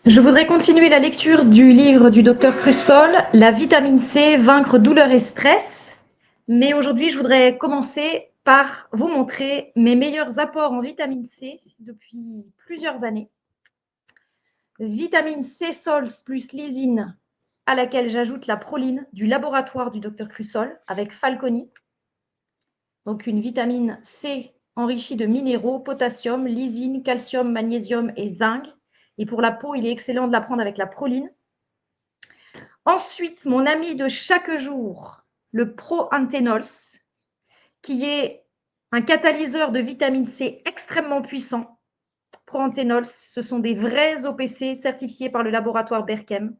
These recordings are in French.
Je voudrais continuer la lecture du livre du docteur Crussol, La vitamine C, vaincre douleur et stress. Mais aujourd'hui, je voudrais commencer par vous montrer mes meilleurs apports en vitamine C depuis plusieurs années. Vitamine C Sols plus lysine, à laquelle j'ajoute la proline du laboratoire du docteur Crussol avec Falconi. Donc une vitamine C enrichie de minéraux, potassium, lysine, calcium, magnésium et zinc. Et pour la peau, il est excellent de la prendre avec la proline. Ensuite, mon ami de chaque jour, le Pro-Anthenols, qui est un catalyseur de vitamine C extrêmement puissant. Pro-Anthenols, ce sont des vrais OPC certifiés par le laboratoire Berchem.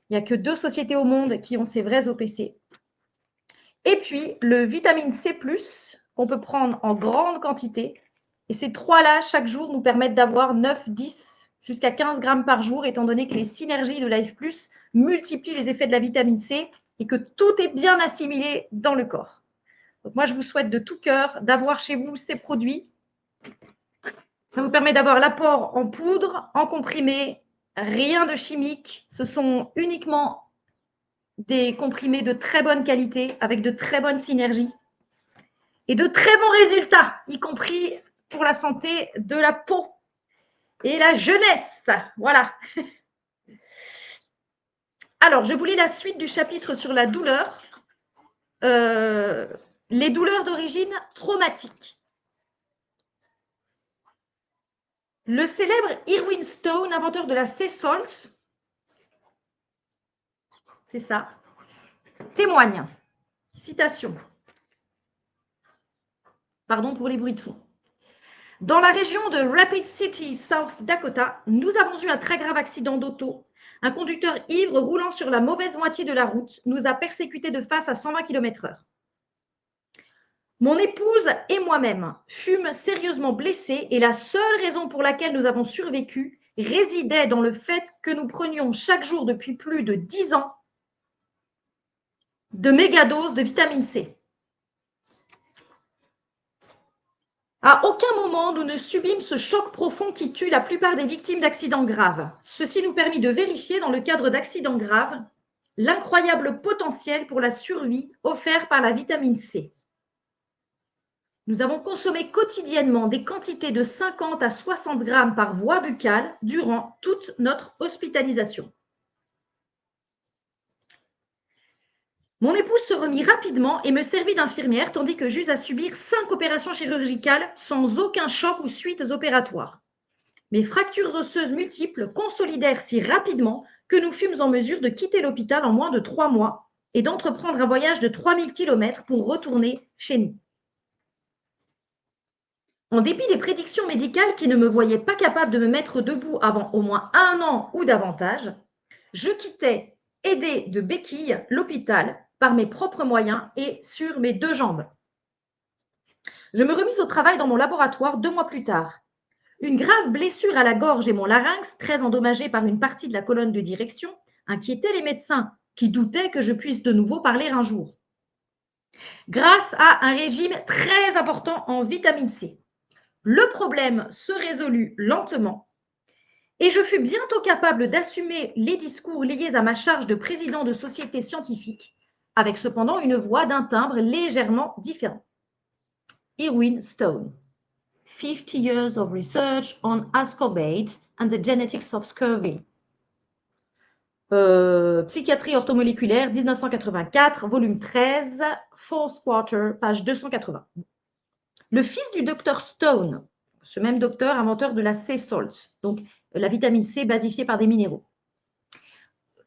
Il n'y a que 2 sociétés au monde qui ont ces vrais OPC. Et puis, le vitamine C+, qu'on peut prendre en grande quantité. Et ces 3-là, chaque jour, nous permettent d'avoir 9, 10, jusqu'à 15 grammes par jour, étant donné que les synergies de Life Plus multiplient les effets de la vitamine C et que tout est bien assimilé dans le corps. Donc moi, je vous souhaite de tout cœur d'avoir chez vous ces produits. Ça vous permet d'avoir l'apport en poudre, en comprimé, rien de chimique. Ce sont uniquement des comprimés de très bonne qualité, avec de très bonnes synergies et de très bons résultats, y compris pour la santé de la peau et la jeunesse. Voilà. Alors, je vous lis la suite du chapitre sur la douleur. Les douleurs d'origine traumatique. Le célèbre Irwin Stone, inventeur de la C-Salt, c'est ça, témoigne. Citation. Pardon pour les bruits de fond. Dans la région de Rapid City, South Dakota, nous avons eu un très grave accident d'auto. Un conducteur ivre roulant sur la mauvaise moitié de la route nous a persécutés de face à 120 km/h. Mon épouse et moi-même fûmes sérieusement blessés et la seule raison pour laquelle nous avons survécu résidait dans le fait que nous prenions chaque jour depuis plus de 10 ans de mégadoses de vitamine C. À aucun moment, nous ne subîmes ce choc profond qui tue la plupart des victimes d'accidents graves. Ceci nous permit de vérifier, dans le cadre d'accidents graves, l'incroyable potentiel pour la survie offert par la vitamine C. Nous avons consommé quotidiennement des quantités de 50 à 60 grammes par voie buccale durant toute notre hospitalisation. Mon épouse se remit rapidement et me servit d'infirmière tandis que j'eus à subir 5 opérations chirurgicales sans aucun choc ou suites opératoires. Mes fractures osseuses multiples consolidèrent si rapidement que nous fûmes en mesure de quitter l'hôpital en moins de 3 mois et d'entreprendre un voyage de 3000 km pour retourner chez nous. En dépit des prédictions médicales qui ne me voyaient pas capable de me mettre debout avant au moins 1 an ou davantage, je quittais, aidée de béquilles, l'hôpital par mes propres moyens et sur mes 2 jambes. Je me remis au travail dans mon laboratoire 2 mois plus tard. Une grave blessure à la gorge et mon larynx, très endommagé par une partie de la colonne de direction, inquiétait les médecins qui doutaient que je puisse de nouveau parler un jour. Grâce à un régime très important en vitamine C, le problème se résolut lentement et je fus bientôt capable d'assumer les discours liés à ma charge de président de société scientifique, avec cependant une voix d'un timbre légèrement différent. Irwin Stone. 50 years of research on ascorbate and the genetics of scurvy. Psychiatrie orthomoléculaire, 1984, volume 13, fourth quarter, page 280. Le fils du docteur Stone, ce même docteur inventeur de la C-Salt, donc la vitamine C basifiée par des minéraux,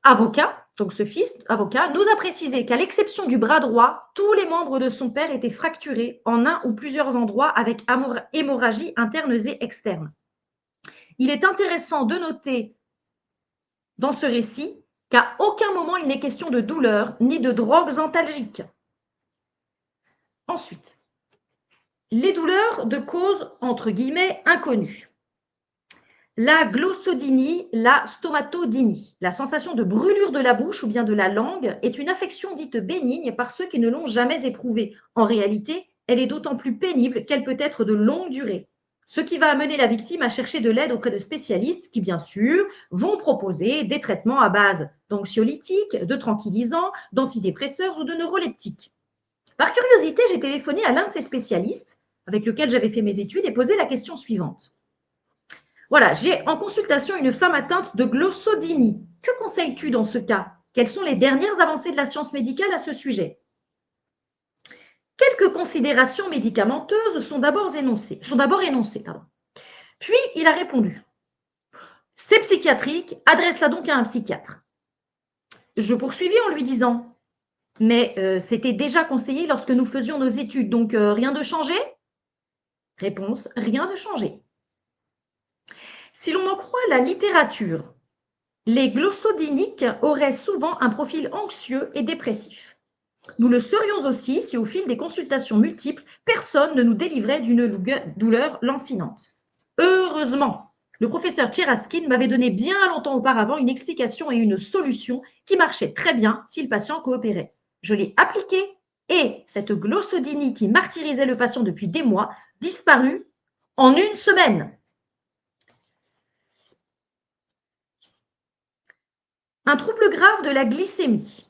avocat, donc ce fils avocat, nous a précisé qu'à l'exception du bras droit, tous les membres de son père étaient fracturés en un ou plusieurs endroits avec hémorragie internes et externes. Il est intéressant de noter dans ce récit qu'à aucun moment il n'est question de douleur ni de drogues antalgiques. Ensuite, les douleurs de cause entre guillemets inconnue. La glossodynie, la stomatodynie, la sensation de brûlure de la bouche ou bien de la langue est une affection dite bénigne par ceux qui ne l'ont jamais éprouvée. En réalité, elle est d'autant plus pénible qu'elle peut être de longue durée. ce qui va amener la victime à chercher de l'aide auprès de spécialistes qui, bien sûr, vont proposer des traitements à base d'anxiolytiques, de tranquillisants, d'antidépresseurs ou de neuroleptiques. Par curiosité, j'ai téléphoné à l'un de ces spécialistes avec lequel j'avais fait mes études et posé la question suivante. Voilà, j'ai en consultation une femme atteinte de glossodynie. Que conseilles-tu dans ce cas? Quelles sont les dernières avancées de la science médicale à ce sujet? Quelques considérations médicamenteuses sont d'abord énoncées. Puis, il a répondu. C'est psychiatrique, adresse-la donc à un psychiatre. Je poursuivis en lui disant, mais c'était déjà conseillé lorsque nous faisions nos études, donc rien de changé? Réponse, rien de changé. Si l'on en croit la littérature, les glossodyniques auraient souvent un profil anxieux et dépressif. Nous le serions aussi si au fil des consultations multiples, personne ne nous délivrait d'une douleur lancinante. Heureusement, le professeur Tcheraskin m'avait donné bien longtemps auparavant une explication et une solution qui marchait très bien si le patient coopérait. Je l'ai appliquée et cette glossodynie qui martyrisait le patient depuis des mois disparut en une semaine. Un trouble grave de la glycémie.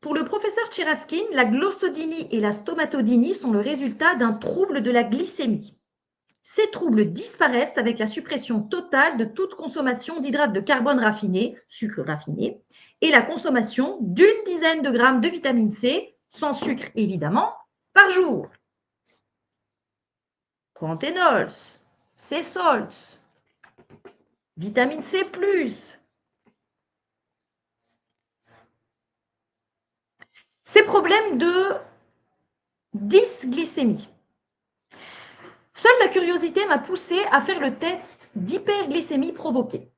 Pour le professeur Tcheraskin, la glossodynie et la stomatodynie sont le résultat d'un trouble de la glycémie. Ces troubles disparaissent avec la suppression totale de toute consommation d'hydrates de carbone raffiné, sucre raffiné, et la consommation d'une dizaine de grammes de vitamine C, sans sucre évidemment, par jour. Panthénols, C-Sols, vitamine C+. Ces problèmes de dysglycémie. Seule la curiosité m'a poussé à faire le test d'hyperglycémie provoquée.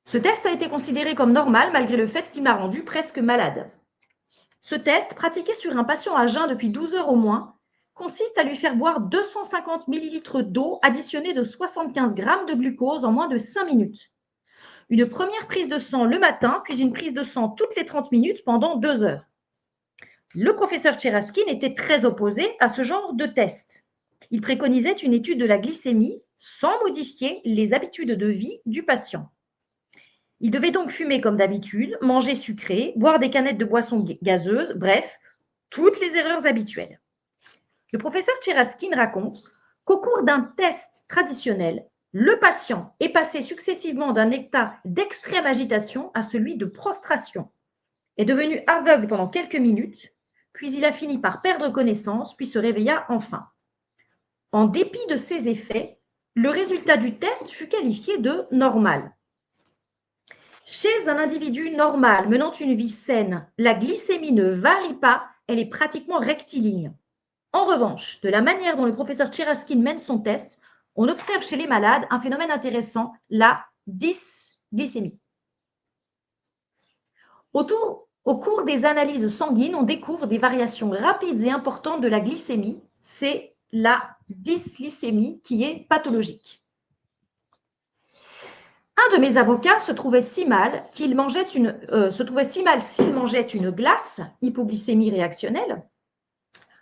Ce test a été considéré comme normal malgré le fait qu'il m'a rendu presque malade. Ce test, pratiqué sur un patient à jeun depuis 12 heures au moins, consiste à lui faire boire 250 ml d'eau additionnée de 75 g de glucose en moins de 5 minutes. Une première prise de sang le matin, puis une prise de sang toutes les 30 minutes pendant 2 heures. Le professeur Tcheraskin était très opposé à ce genre de test. Il préconisait une étude de la glycémie sans modifier les habitudes de vie du patient. Il devait donc fumer comme d'habitude, manger sucré, boire des canettes de boissons gazeuses, bref, toutes les erreurs habituelles. Le professeur Tcheraskin raconte qu'au cours d'un test traditionnel, le patient est passé successivement d'un état d'extrême agitation à celui de prostration, est devenu aveugle pendant quelques minutes, puis il a fini par perdre connaissance, puis se réveilla enfin. En dépit de ces effets, le résultat du test fut qualifié de normal. Chez un individu normal menant une vie saine, la glycémie ne varie pas, elle est pratiquement rectiligne. En revanche, de la manière dont le professeur Tcheraskin mène son test, on observe chez les malades un phénomène intéressant, la dysglycémie. Au cours des analyses sanguines, on découvre des variations rapides et importantes de la glycémie. C'est la dysglycémie qui est pathologique. Un de mes avocats se trouvait si mal s'il mangeait une glace, hypoglycémie réactionnelle.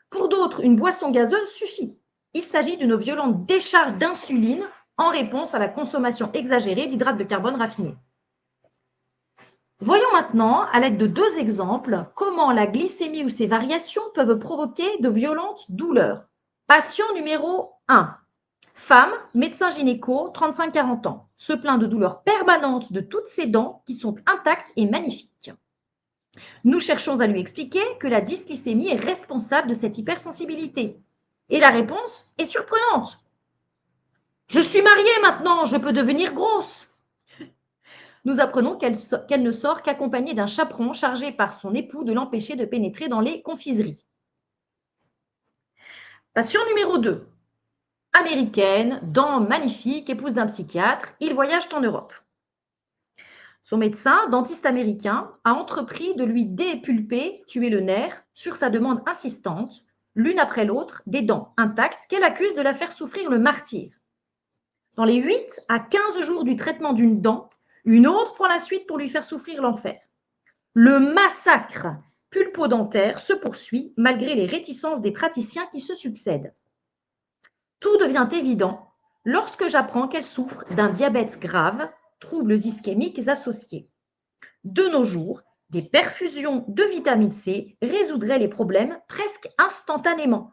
Pour d'autres, une boisson gazeuse suffit. Il s'agit d'une violente décharge d'insuline en réponse à la consommation exagérée d'hydrates de carbone raffinés. Voyons maintenant, à l'aide de 2 exemples, comment la glycémie ou ses variations peuvent provoquer de violentes douleurs. Patient numéro 1. Femme, médecin gynéco, 35-40 ans, se plaint de douleurs permanentes de toutes ses dents qui sont intactes et magnifiques. Nous cherchons à lui expliquer que la dysglycémie est responsable de cette hypersensibilité. Et la réponse est surprenante. Je suis mariée maintenant, je peux devenir grosse. Nous apprenons qu'elle ne sort qu'accompagnée d'un chaperon chargé par son époux de l'empêcher de pénétrer dans les confiseries. Patient numéro 2. Américaine, dents magnifiques, épouse d'un psychiatre, ils voyagent en Europe. Son médecin, dentiste américain, a entrepris de lui dépulper, tuer le nerf, sur sa demande insistante, l'une après l'autre, des dents intactes qu'elle accuse de la faire souffrir le martyre. Dans les 8 à 15 jours du traitement d'une dent, une autre prend la suite pour lui faire souffrir l'enfer. Le massacre pulpodentaire se poursuit malgré les réticences des praticiens qui se succèdent. Tout devient évident lorsque j'apprends qu'elle souffre d'un diabète grave, troubles ischémiques associés. De nos jours, des perfusions de vitamine C résoudraient les problèmes presque instantanément,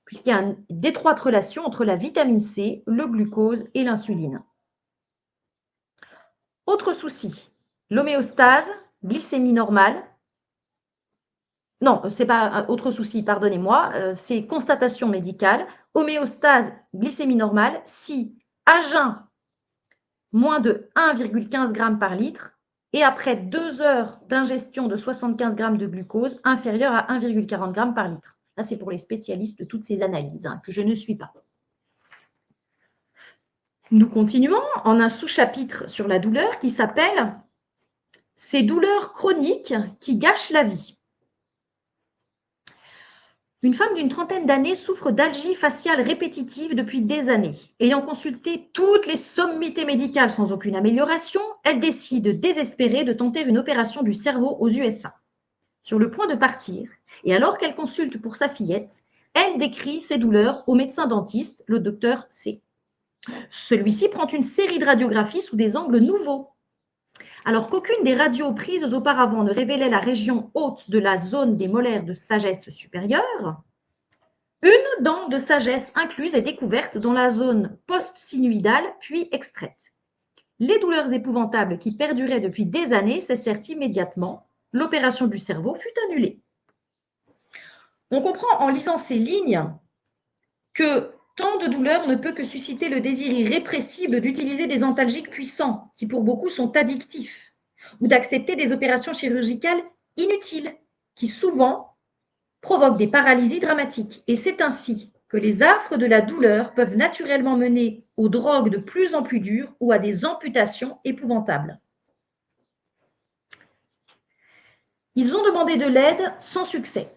puisqu'il y a une étroite relation entre la vitamine C, le glucose et l'insuline. Autre souci, l'homéostase, glycémie normale. Non, c'est pas un autre souci, pardonnez-moi, c'est constatation médicale, homéostase, glycémie normale, si à jeun, moins de 1,15 g par litre, et après 2 heures d'ingestion de 75 g de glucose, inférieur à 1,40 g par litre. Là, c'est pour les spécialistes de toutes ces analyses, que je ne suis pas. Nous continuons en un sous-chapitre sur la douleur qui s'appelle « Ces douleurs chroniques qui gâchent la vie ». Une femme d'une trentaine d'années souffre d'algie faciale répétitive depuis des années. Ayant consulté toutes les sommités médicales sans aucune amélioration, elle décide désespérée de tenter une opération du cerveau aux USA. Sur le point de partir, et alors qu'elle consulte pour sa fillette, elle décrit ses douleurs au médecin dentiste, le docteur C. Celui-ci prend une série de radiographies sous des angles nouveaux. Alors qu'aucune des radios prises auparavant ne révélait la région haute de la zone des molaires de sagesse supérieure, une dent de sagesse incluse est découverte dans la zone post-sinuidale, puis extraite. Les douleurs épouvantables qui perduraient depuis des années cessèrent immédiatement. L'opération du cerveau fut annulée. On comprend en lisant ces lignes que tant de douleur ne peut que susciter le désir irrépressible d'utiliser des antalgiques puissants, qui pour beaucoup sont addictifs, ou d'accepter des opérations chirurgicales inutiles, qui souvent provoquent des paralysies dramatiques. Et c'est ainsi que les affres de la douleur peuvent naturellement mener aux drogues de plus en plus dures ou à des amputations épouvantables. Ils ont demandé de l'aide sans succès.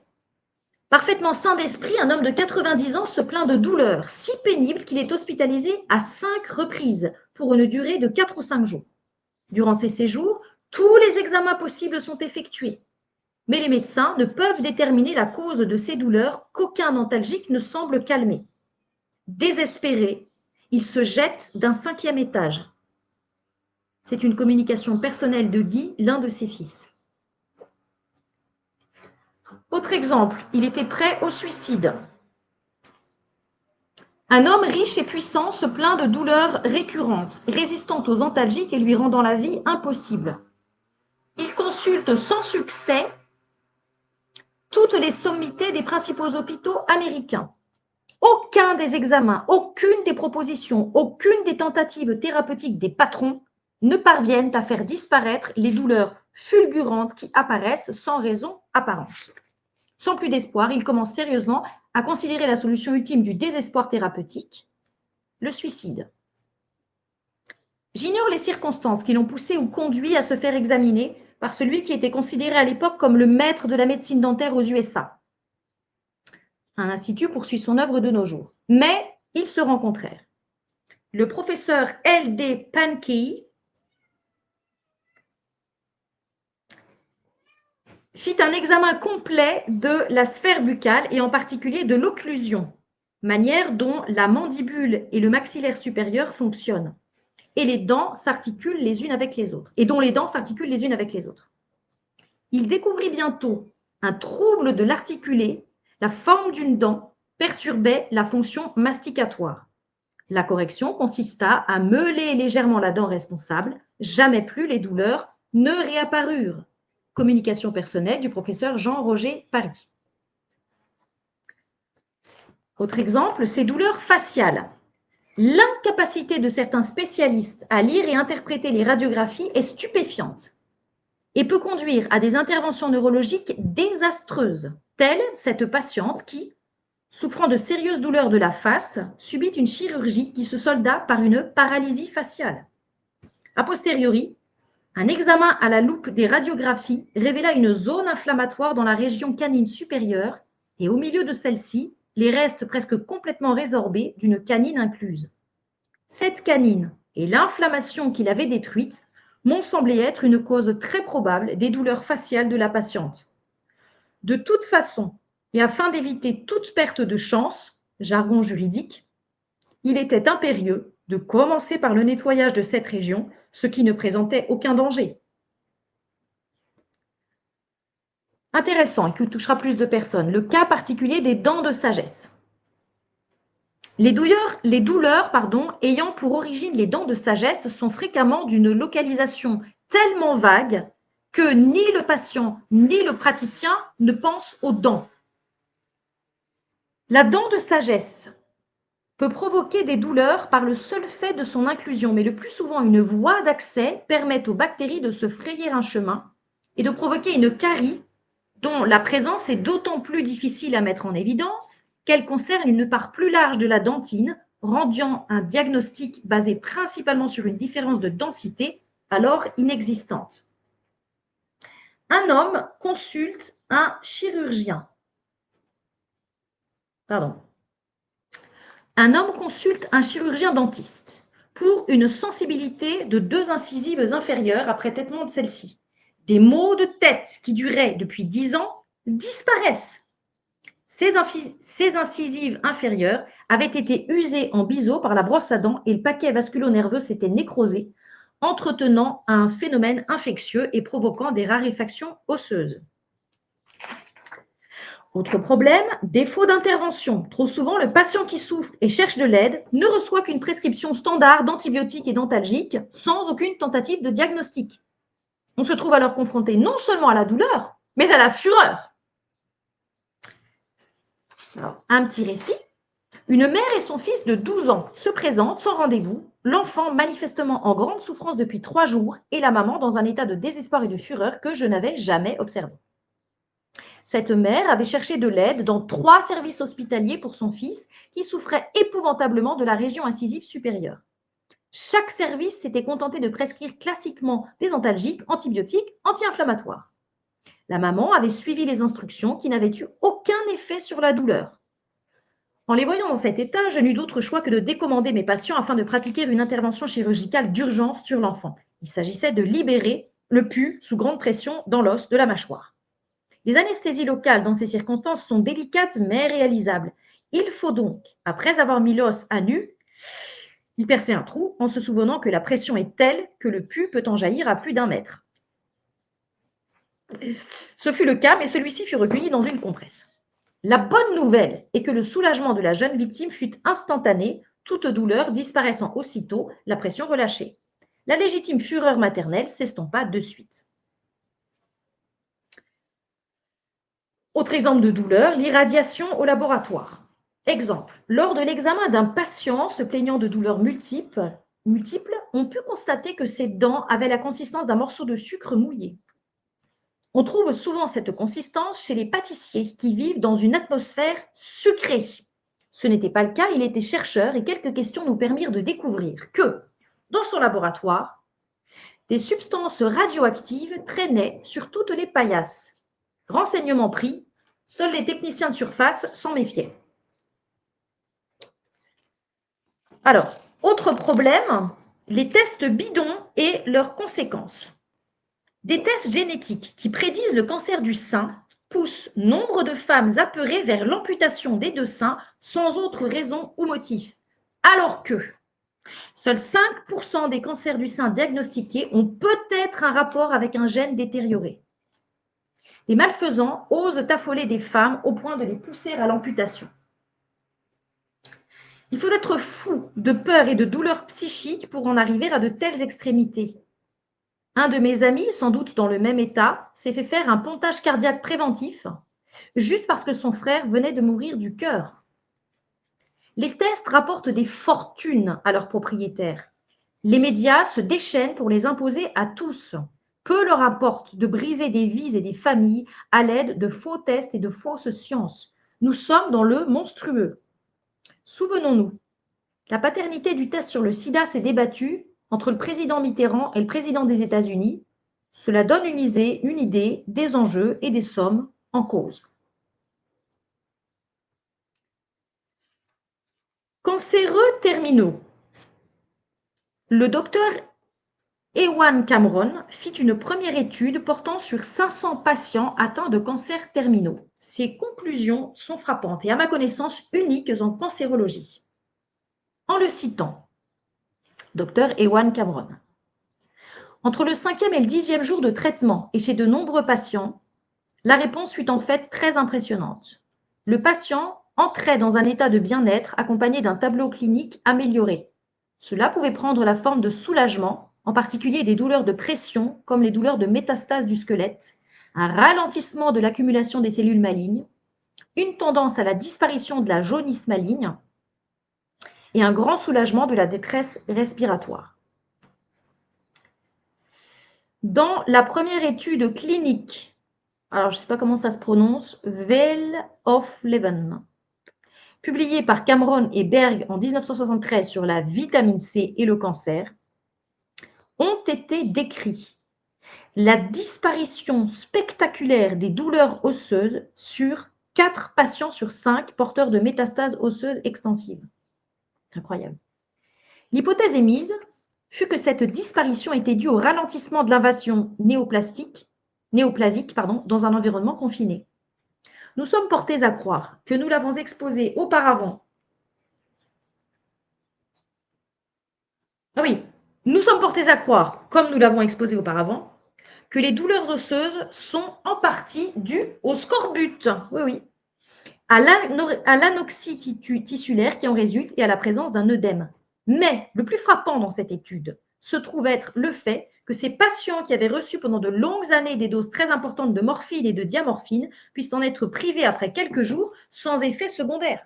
Parfaitement sain d'esprit, un homme de 90 ans se plaint de douleurs si pénibles qu'il est hospitalisé à 5 reprises pour une durée de 4 ou 5 jours. Durant ces séjours, tous les examens possibles sont effectués. Mais les médecins ne peuvent déterminer la cause de ces douleurs qu'aucun antalgique ne semble calmer. Désespéré, il se jette d'un 5e étage. C'est une communication personnelle de Guy, l'un de ses fils. Autre exemple, il était prêt au suicide. Un homme riche et puissant se plaint de douleurs récurrentes, résistantes aux antalgiques et lui rendant la vie impossible. Il consulte sans succès toutes les sommités des principaux hôpitaux américains. Aucun des examens, aucune des propositions, aucune des tentatives thérapeutiques des patrons ne parviennent à faire disparaître les douleurs fulgurantes qui apparaissent sans raison apparente. Sans plus d'espoir, il commence sérieusement à considérer la solution ultime du désespoir thérapeutique, le suicide. J'ignore les circonstances qui l'ont poussé ou conduit à se faire examiner par celui qui était considéré à l'époque comme le maître de la médecine dentaire aux USA. Un institut poursuit son œuvre de nos jours. Mais ils se rencontrèrent. Le professeur L.D. Pankey fit un examen complet de la sphère buccale et en particulier de l'occlusion, manière dont la mandibule et le maxillaire supérieur fonctionnent, et les dents s'articulent les unes avec les autres, Il découvrit bientôt un trouble de l'articulé, la forme d'une dent perturbait la fonction masticatoire. La correction consista à meuler légèrement la dent responsable. Jamais plus les douleurs ne réapparurent. Communication personnelle du professeur Jean-Roger Paris. Autre exemple, ces douleurs faciales. L'incapacité de certains spécialistes à lire et interpréter les radiographies est stupéfiante et peut conduire à des interventions neurologiques désastreuses, telle cette patiente qui, souffrant de sérieuses douleurs de la face, subit une chirurgie qui se solda par une paralysie faciale. A posteriori, un examen à la loupe des radiographies révéla une zone inflammatoire dans la région canine supérieure et au milieu de celle-ci, les restes presque complètement résorbés d'une canine incluse. Cette canine et l'inflammation qui l'avait détruite m'ont semblé être une cause très probable des douleurs faciales de la patiente. De toute façon, et afin d'éviter toute perte de chance, jargon juridique, il était impérieux de commencer par le nettoyage de cette région, ce qui ne présentait aucun danger. Intéressant et qui touchera plus de personnes, le cas particulier des dents de sagesse. Les douleurs ayant pour origine les dents de sagesse sont fréquemment d'une localisation tellement vague que ni le patient ni le praticien ne pensent aux dents. La dent de sagesse peut provoquer des douleurs par le seul fait de son inclusion, mais le plus souvent une voie d'accès permet aux bactéries de se frayer un chemin et de provoquer une carie dont la présence est d'autant plus difficile à mettre en évidence qu'elle concerne une part plus large de la dentine, rendant un diagnostic basé principalement sur une différence de densité alors inexistante. Un homme consulte un chirurgien. Un homme consulte un chirurgien dentiste pour une sensibilité de 2 incisives inférieures après traitement de celle-ci. Des maux de tête qui duraient depuis 10 ans disparaissent. Ces incisives inférieures avaient été usées en biseau par la brosse à dents et le paquet vasculo-nerveux s'était nécrosé, entretenant un phénomène infectieux et provoquant des raréfactions osseuses. Autre problème, défaut d'intervention. Trop souvent, le patient qui souffre et cherche de l'aide ne reçoit qu'une prescription standard d'antibiotiques et d'antalgiques sans aucune tentative de diagnostic. On se trouve alors confronté non seulement à la douleur, mais à la fureur. Alors, un petit récit. Une mère et son fils de 12 ans se présentent sans rendez-vous, l'enfant manifestement en grande souffrance depuis 3 jours et la maman dans un état de désespoir et de fureur que je n'avais jamais observé. Cette mère avait cherché de l'aide dans 3 services hospitaliers pour son fils qui souffrait épouvantablement de la région incisive supérieure. Chaque service s'était contenté de prescrire classiquement des antalgiques, antibiotiques, anti-inflammatoires. La maman avait suivi les instructions qui n'avaient eu aucun effet sur la douleur. En les voyant dans cet état, je n'eus d'autre choix que de décommander mes patients afin de pratiquer une intervention chirurgicale d'urgence sur l'enfant. Il s'agissait de libérer le pus sous grande pression dans l'os de la mâchoire. Les anesthésies locales dans ces circonstances sont délicates mais réalisables. Il faut donc, après avoir mis l'os à nu, y percer un trou en se souvenant que la pression est telle que le pus peut en jaillir à plus d'1 mètre. Ce fut le cas, mais celui-ci fut recueilli dans une compresse. La bonne nouvelle est que le soulagement de la jeune victime fut instantané, toute douleur disparaissant aussitôt, la pression relâchée. La légitime fureur maternelle s'estompa de suite. Autre exemple de douleur, l'irradiation au laboratoire. Exemple, lors de l'examen d'un patient se plaignant de douleurs multiples, on put constater que ses dents avaient la consistance d'un morceau de sucre mouillé. On trouve souvent cette consistance chez les pâtissiers qui vivent dans une atmosphère sucrée. Ce n'était pas le cas, il était chercheur et quelques questions nous permirent de découvrir que, dans son laboratoire, des substances radioactives traînaient sur toutes les paillasses. Renseignement pris, seuls les techniciens de surface s'en méfiaient. Alors, autre problème, les tests bidons et leurs conséquences. Des tests génétiques qui prédisent le cancer du sein poussent nombre de femmes apeurées vers l'amputation des 2 seins sans autre raison ou motif. Alors que seuls 5% des cancers du sein diagnostiqués ont peut-être un rapport avec un gène détérioré. Les malfaisants osent affoler des femmes au point de les pousser à l'amputation. Il faut être fou de peur et de douleur psychique pour en arriver à de telles extrémités. Un de mes amis, sans doute dans le même état, s'est fait faire un pontage cardiaque préventif juste parce que son frère venait de mourir du cœur. Les tests rapportent des fortunes à leurs propriétaires. Les médias se déchaînent pour les imposer à tous. Peu leur importe de briser des vies et des familles à l'aide de faux tests et de fausses sciences. Nous sommes dans le monstrueux. Souvenons-nous, la paternité du test sur le sida s'est débattue entre le président Mitterrand et le président des États-Unis. Cela donne une idée des enjeux et des sommes en cause. Cancéreux terminaux. Le docteur Ewan Cameron fit une première étude portant sur 500 patients atteints de cancers terminaux. Ses conclusions sont frappantes et à ma connaissance uniques en cancérologie. En le citant, Dr Ewan Cameron. Entre le 5e et le 10e jour de traitement et chez de nombreux patients, la réponse fut en fait très impressionnante. Le patient entrait dans un état de bien-être accompagné d'un tableau clinique amélioré. Cela pouvait prendre la forme de soulagement, en particulier des douleurs de pression comme les douleurs de métastase du squelette, un ralentissement de l'accumulation des cellules malignes, une tendance à la disparition de la jaunisse maligne et un grand soulagement de la détresse respiratoire. Dans la première étude clinique, alors je ne sais pas comment ça se prononce, Veil of Leven, publiée par Cameron et Berg en 1973 sur la vitamine C et le cancer, ont été décrits la disparition spectaculaire des douleurs osseuses sur 4 patients sur 5 porteurs de métastases osseuses extensives. Incroyable. L'hypothèse émise fut que cette disparition était due au ralentissement de l'invasion néoplasique dans un environnement confiné. Nous sommes portés à croire que nous l'avons exposé auparavant. Ah oui, nous sommes portés à croire, comme nous l'avons exposé auparavant, que les douleurs osseuses sont en partie dues au scorbut. Oui, oui. À l'anoxie tissulaire qui en résulte et à la présence d'un œdème. Mais le plus frappant dans cette étude se trouve être le fait que ces patients qui avaient reçu pendant de longues années des doses très importantes de morphine et de diamorphine puissent en être privés après quelques jours sans effet secondaire.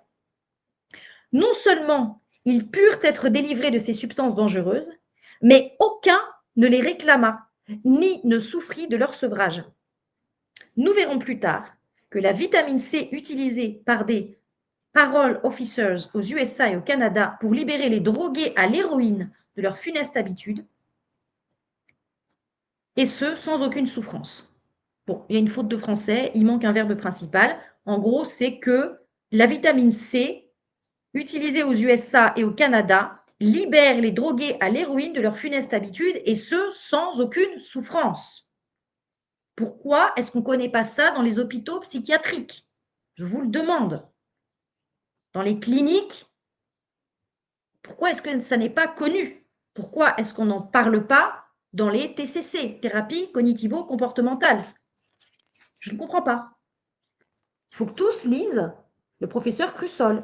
Non seulement ils purent être délivrés de ces substances dangereuses, mais aucun ne les réclama, ni ne souffrit de leur sevrage. Nous verrons plus tard que la vitamine C utilisée par des parole officers aux USA et au Canada pour libérer les drogués à l'héroïne de leur funeste habitude, et ce, sans aucune souffrance. Bon, il y a une faute de français, il manque un verbe principal. En gros, c'est que la vitamine C, utilisée aux USA et au Canada, libère les drogués à l'héroïne de leur funeste habitude, et ce, sans aucune souffrance. Pourquoi est-ce qu'on ne connaît pas ça dans les hôpitaux psychiatriques? Je vous le demande. Dans les cliniques, pourquoi est-ce que ça n'est pas connu? Pourquoi est-ce qu'on n'en parle pas dans les TCC, thérapies cognitivo-comportementales? Je ne comprends pas. Il faut que tous lisent le professeur Crusoll.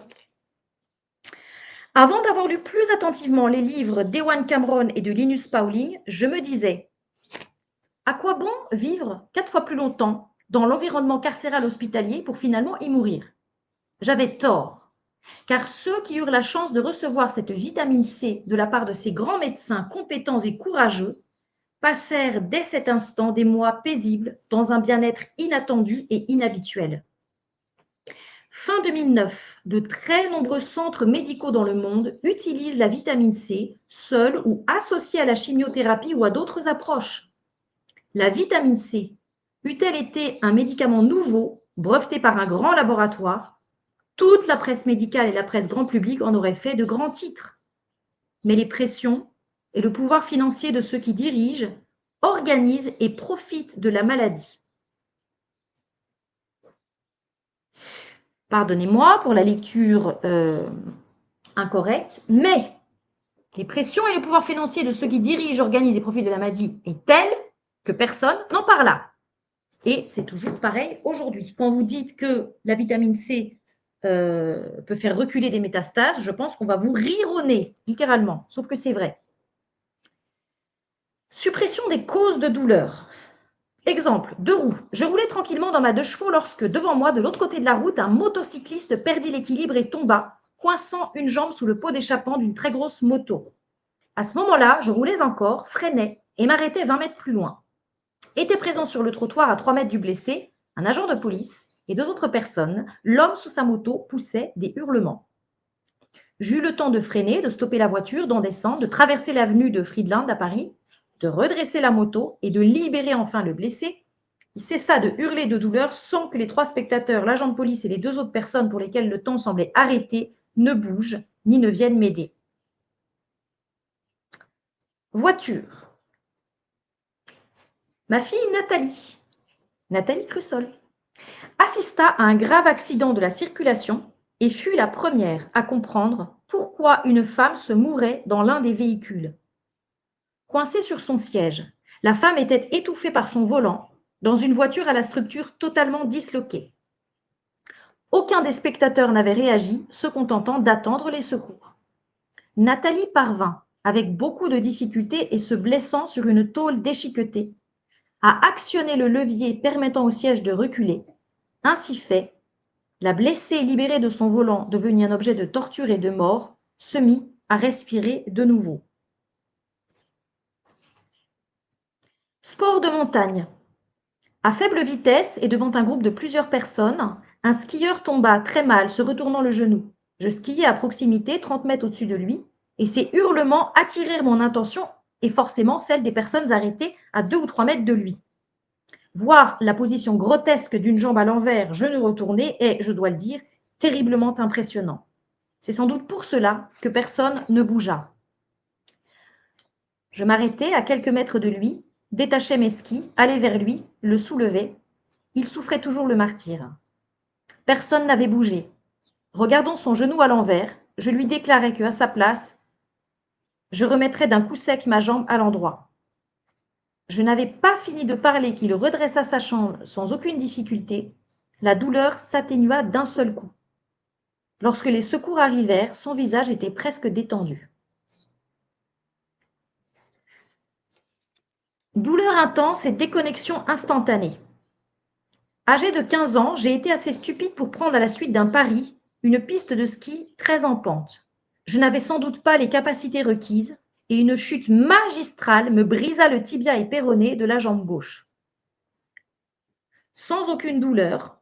Avant d'avoir lu plus attentivement les livres d'Ewan Cameron et de Linus Pauling, je me disais, à quoi bon vivre 4 fois plus longtemps dans l'environnement carcéral hospitalier pour finalement y mourir? J'avais tort, car ceux qui eurent la chance de recevoir cette vitamine C de la part de ces grands médecins compétents et courageux passèrent dès cet instant des mois paisibles dans un bien-être inattendu et inhabituel. Fin 2009, de très nombreux centres médicaux dans le monde utilisent la vitamine C seule ou associée à la chimiothérapie ou à d'autres approches. La vitamine C eût-elle été un médicament nouveau, breveté par un grand laboratoire, toute la presse médicale et la presse grand public en auraient fait de grands titres. Mais les pressions et le pouvoir financier de ceux qui dirigent organisent et profitent de la maladie. Pardonnez-moi pour la lecture incorrecte, mais les pressions et le pouvoir financier de ceux qui dirigent, organisent et profitent de la maladie est tel que personne n'en parle. Et c'est toujours pareil aujourd'hui. Quand vous dites que la vitamine C peut faire reculer des métastases, je pense qu'on va vous rire au nez, littéralement, sauf que c'est vrai. Suppression des causes de douleur. Exemple, 2 roues. Je roulais tranquillement dans ma 2 chevaux lorsque, devant moi, de l'autre côté de la route, un motocycliste perdit l'équilibre et tomba, coinçant une jambe sous le pot d'échappement d'une très grosse moto. À ce moment-là, je roulais encore, freinais et m'arrêtais 20 mètres plus loin. Étaient présents sur le trottoir à 3 mètres du blessé, un agent de police et 2 autres personnes. L'homme sous sa moto poussait des hurlements. J'eus le temps de freiner, de stopper la voiture, d'en descendre, de traverser l'avenue de Friedland à Paris, de redresser la moto et de libérer enfin le blessé. Il cessa de hurler de douleur sans que les 3 spectateurs, l'agent de police et les 2 autres personnes pour lesquelles le temps semblait arrêté ne bougent ni ne viennent m'aider. Voiture. Ma fille Nathalie Crusoll, assista à un grave accident de la circulation et fut la première à comprendre pourquoi une femme se mourait dans l'un des véhicules. Coincée sur son siège, la femme était étouffée par son volant dans une voiture à la structure totalement disloquée. Aucun des spectateurs n'avait réagi, se contentant d'attendre les secours. Nathalie parvint, avec beaucoup de difficultés et se blessant sur une tôle déchiquetée, à actionner le levier permettant au siège de reculer. Ainsi fait, la blessée libérée de son volant, devenue un objet de torture et de mort, se mit à respirer de nouveau. Sport de montagne. À faible vitesse et devant un groupe de plusieurs personnes, un skieur tomba très mal, se retournant le genou. Je skiais à proximité, 30 mètres au-dessus de lui, et ses hurlements attirèrent mon attention et forcément celle des personnes arrêtées à 2 ou 3 mètres de lui. Voir la position grotesque d'une jambe à l'envers, genou retourné, est, je dois le dire, terriblement impressionnant. C'est sans doute pour cela que personne ne bougea. Je m'arrêtai à quelques mètres de lui, détachai mes skis, allai vers lui, le soulevai. Il souffrait toujours le martyre. Personne n'avait bougé. Regardant son genou à l'envers, je lui déclarai qu'à sa place, je remettrais d'un coup sec ma jambe à l'endroit. Je n'avais pas fini de parler qu'il redressa sa jambe sans aucune difficulté. La douleur s'atténua d'un seul coup. Lorsque les secours arrivèrent, son visage était presque détendu. Douleur intense et déconnexion instantanée. Âgée de 15 ans, j'ai été assez stupide pour prendre à la suite d'un pari une piste de ski très en pente. Je n'avais sans doute pas les capacités requises et une chute magistrale me brisa le tibia et péroné de la jambe gauche. Sans aucune douleur,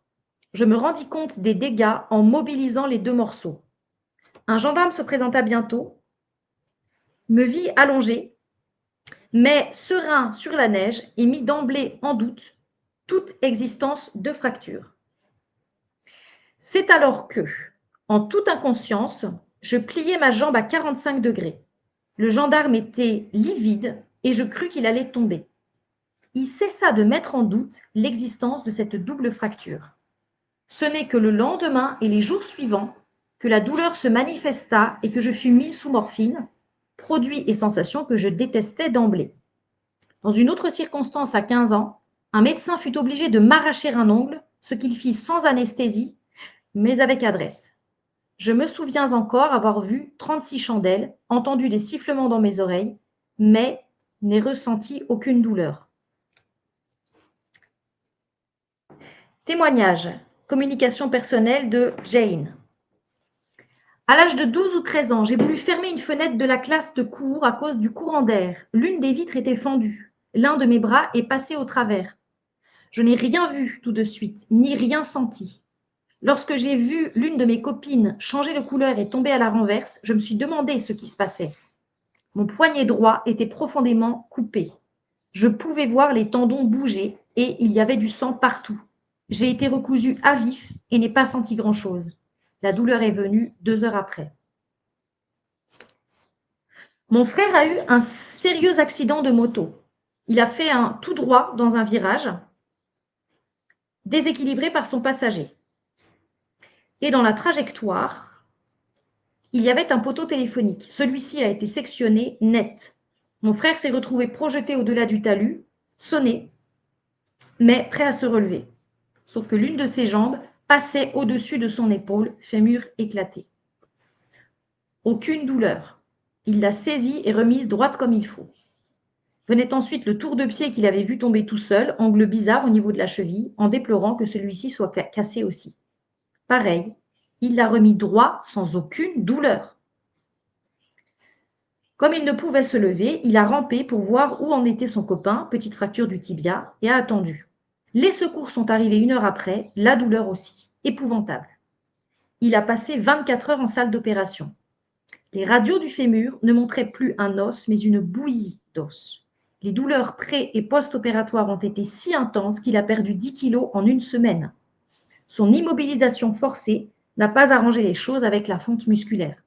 je me rendis compte des dégâts en mobilisant les 2 morceaux. Un gendarme se présenta bientôt, me vit allongé, mais serein sur la neige et mit d'emblée en doute toute existence de fracture. C'est alors que, en toute inconscience, je pliai ma jambe à 45 degrés. Le gendarme était livide et je crus qu'il allait tomber. Il cessa de mettre en doute l'existence de cette double fracture. Ce n'est que le lendemain et les jours suivants que la douleur se manifesta et que je fus mis sous morphine, produit et sensation que je détestais d'emblée. Dans une autre circonstance à 15 ans, un médecin fut obligé de m'arracher un ongle, ce qu'il fit sans anesthésie, mais avec adresse. Je me souviens encore avoir vu 36 chandelles, entendu des sifflements dans mes oreilles, mais n'ai ressenti aucune douleur. Témoignage. Communication personnelle de Jane. À l'âge de 12 ou 13 ans, j'ai voulu fermer une fenêtre de la classe de cours à cause du courant d'air. L'une des vitres était fendue. L'un de mes bras est passé au travers. Je n'ai rien vu tout de suite, ni rien senti. Lorsque j'ai vu l'une de mes copines changer de couleur et tomber à la renverse, je me suis demandé ce qui se passait. Mon poignet droit était profondément coupé. Je pouvais voir les tendons bouger et il y avait du sang partout. J'ai été recousu à vif et n'ai pas senti grand-chose. La douleur est venue 2 heures après. Mon frère a eu un sérieux accident de moto. Il a fait un tout droit dans un virage, déséquilibré par son passager. Et dans la trajectoire, il y avait un poteau téléphonique. Celui-ci a été sectionné net. Mon frère s'est retrouvé projeté au-delà du talus, sonné, mais prêt à se relever. Sauf que l'une de ses jambes passait au-dessus de son épaule, fémur éclaté. Aucune douleur. Il l'a saisie et remise droite comme il faut. Venait ensuite le tour de pied qu'il avait vu tomber tout seul, angle bizarre au niveau de la cheville, en déplorant que celui-ci soit cassé aussi. Pareil, il l'a remis droit sans aucune douleur. Comme il ne pouvait se lever, il a rampé pour voir où en était son copain, petite fracture du tibia, et a attendu. Les secours sont arrivés 1 heure après, la douleur aussi, épouvantable. Il a passé 24 heures en salle d'opération. Les radios du fémur ne montraient plus un os, mais une bouillie d'os. Les douleurs pré- et post-opératoires ont été si intenses qu'il a perdu 10 kilos en 1 semaine. Son immobilisation forcée n'a pas arrangé les choses avec la fonte musculaire.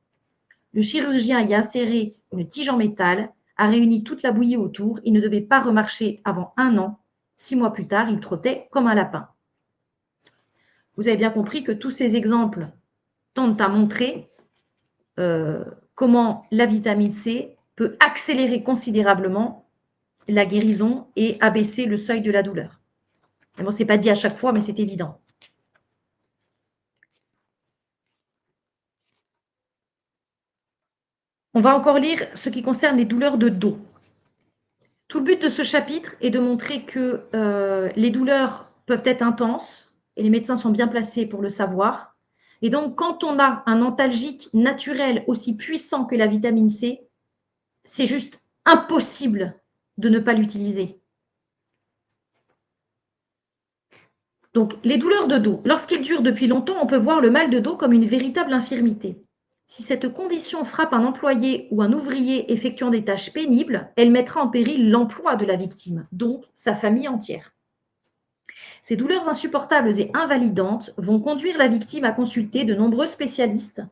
Le chirurgien y a inséré une tige en métal, a réuni toute la bouillie autour. Il ne devait pas remarcher avant 1 an. 6 mois plus tard, il trottait comme un lapin. Vous avez bien compris que tous ces exemples tendent à montrer comment la vitamine C peut accélérer considérablement la guérison et abaisser le seuil de la douleur. Et bon, ce n'est pas dit à chaque fois, mais c'est évident. On va encore lire ce qui concerne les douleurs de dos. Tout le but de ce chapitre est de montrer que les douleurs peuvent être intenses, et les médecins sont bien placés pour le savoir. Et donc, quand on a un antalgique naturel aussi puissant que la vitamine C, c'est juste impossible de ne pas l'utiliser. Donc, les douleurs de dos. Lorsqu'ils durent depuis longtemps, on peut voir le mal de dos comme une véritable infirmité. Si cette condition frappe un employé ou un ouvrier effectuant des tâches pénibles, elle mettra en péril l'emploi de la victime, donc sa famille entière. Ces douleurs insupportables et invalidantes vont conduire la victime à consulter de nombreux spécialistes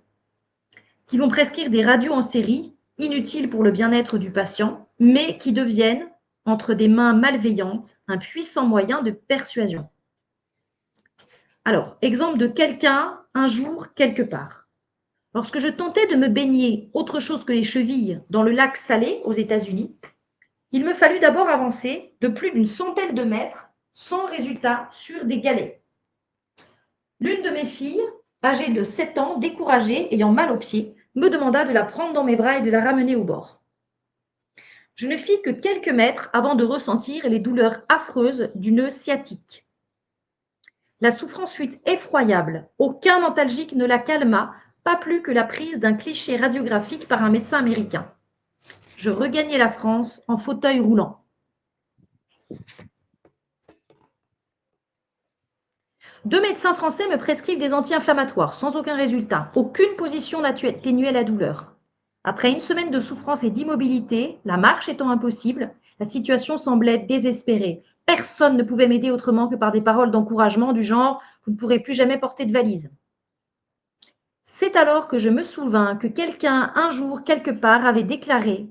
qui vont prescrire des radios en série, inutiles pour le bien-être du patient, mais qui deviennent, entre des mains malveillantes, un puissant moyen de persuasion. Alors, exemple de quelqu'un, un jour, quelque part. Lorsque je tentais de me baigner autre chose que les chevilles dans le lac Salé aux États-Unis, il me fallut d'abord avancer de plus d'une centaine de mètres sans résultat sur des galets. L'une de mes filles, âgée de 7 ans, découragée, ayant mal aux pieds, me demanda de la prendre dans mes bras et de la ramener au bord. Je ne fis que quelques mètres avant de ressentir les douleurs affreuses du nœud sciatique. La souffrance fut effroyable. Aucun antalgique ne la calma, pas plus que la prise d'un cliché radiographique par un médecin américain. Je regagnai la France en fauteuil roulant. Deux médecins français me prescrivent des anti-inflammatoires sans aucun résultat. Aucune position n'atténuait la douleur. Après une semaine de souffrance et d'immobilité, la marche étant impossible, la situation semblait désespérée. Personne ne pouvait m'aider autrement que par des paroles d'encouragement du genre « Vous ne pourrez plus jamais porter de valise ». C'est alors que je me souvins que quelqu'un, un jour, quelque part, avait déclaré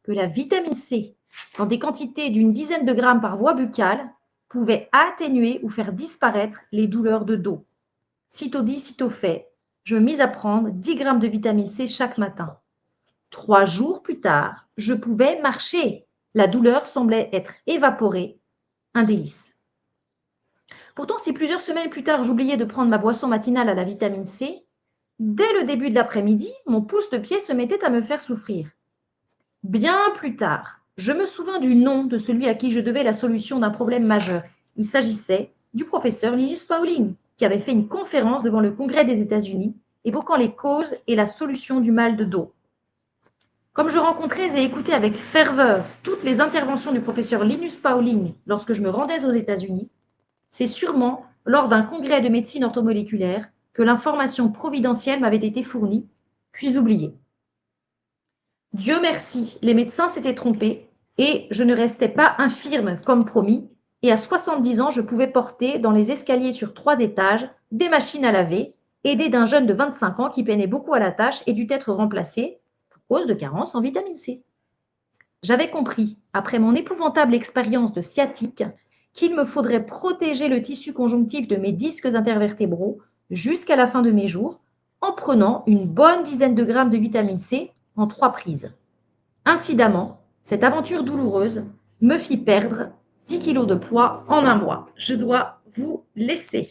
que la vitamine C, dans des quantités d'une dizaine de grammes par voie buccale, pouvait atténuer ou faire disparaître les douleurs de dos. Sitôt dit, sitôt fait, je me mis à prendre 10 grammes de vitamine C chaque matin. 3 jours plus tard, je pouvais marcher. La douleur semblait être évaporée, un délice. Pourtant, si plusieurs semaines plus tard, j'oubliais de prendre ma boisson matinale à la vitamine C, dès le début de l'après-midi, mon pouce de pied se mettait à me faire souffrir. Bien plus tard, je me souvins du nom de celui à qui je devais la solution d'un problème majeur. Il s'agissait du professeur Linus Pauling, qui avait fait une conférence devant le Congrès des États-Unis, évoquant les causes et la solution du mal de dos. Comme je rencontrais et écoutais avec ferveur toutes les interventions du professeur Linus Pauling lorsque je me rendais aux États-Unis, c'est sûrement lors d'un congrès de médecine orthomoléculaire que l'information providentielle m'avait été fournie, puis oubliée. Dieu merci, les médecins s'étaient trompés et je ne restais pas infirme comme promis. Et à 70 ans, je pouvais porter dans les escaliers sur 3 étages des machines à laver, aidé d'un jeune de 25 ans qui peinait beaucoup à la tâche et dut être remplacé pour cause de carence en vitamine C. J'avais compris, après mon épouvantable expérience de sciatique, qu'il me faudrait protéger le tissu conjonctif de mes disques intervertébraux jusqu'à la fin de mes jours en prenant une bonne dizaine de grammes de vitamine C en 3 prises. Incidemment, cette aventure douloureuse me fit perdre 10 kilos de poids en un mois. Je dois vous laisser.